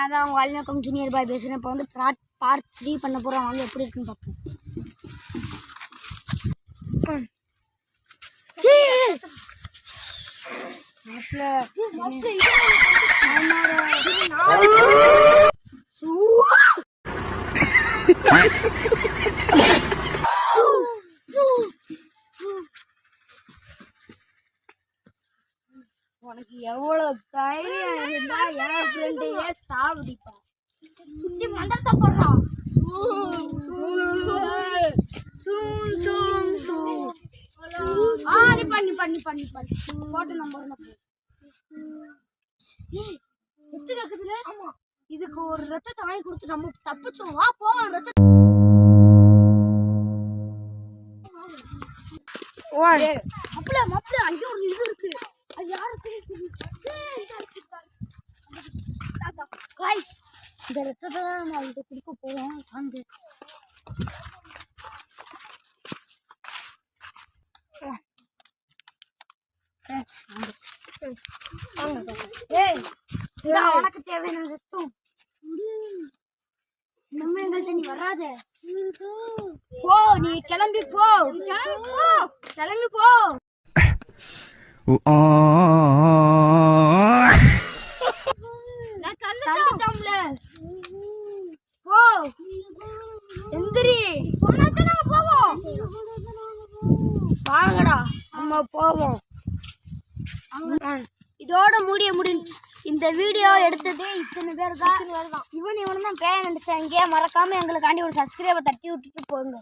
நான் தான் உங்கள் வால்நக்கம் ஜூனியர் பாய் பேசுகிறேன். இப்போ வந்து பார்ட் 3 பண்ண போகிறோம். வாங்க எப்படி இருக்குன்னு பார்ப்போம். உனக்கு எவ்வளவு தைரியம் இருந்தா என் ஃப்ரெண்டையே சாவடிப்பா. சுத்தி மண்டத்தை போடுறான். பண்ணி போட்டு நம்பர் எத்து கேக்குதுல. ஆமா, இதுக்கு ஒரு ரத்தத்தை வாங்கி கொடுத்து நம்ம தப்பிச்சோம். வா போவோம். ரத்த மாப்பிள்ள அங்கே ஒரு இது இருக்கு. அது யாருக்கு இந்த ரத்தத்தை தான் நான் இதை கொடுக்க போவோம். வாங்க உனக்கு தேவையான ரத்தம் நம்ம எங்கள்கிட்ட நீ வராத. போ, நீ கிளம்பி போ. போ எந்திரி. போவோம். வாங்கடா நம்ம போவோம். இதோட முடிஞ்சு. இந்த வீடியோ எடுத்தது இத்தனை பேர் தான். இவன் தான் பேர நினைச்சாங்க. மறக்காம எங்களுக்காண்டி ஒரு சப்ஸ்கிரைபர் தட்டி விட்டுட்டு போங்க.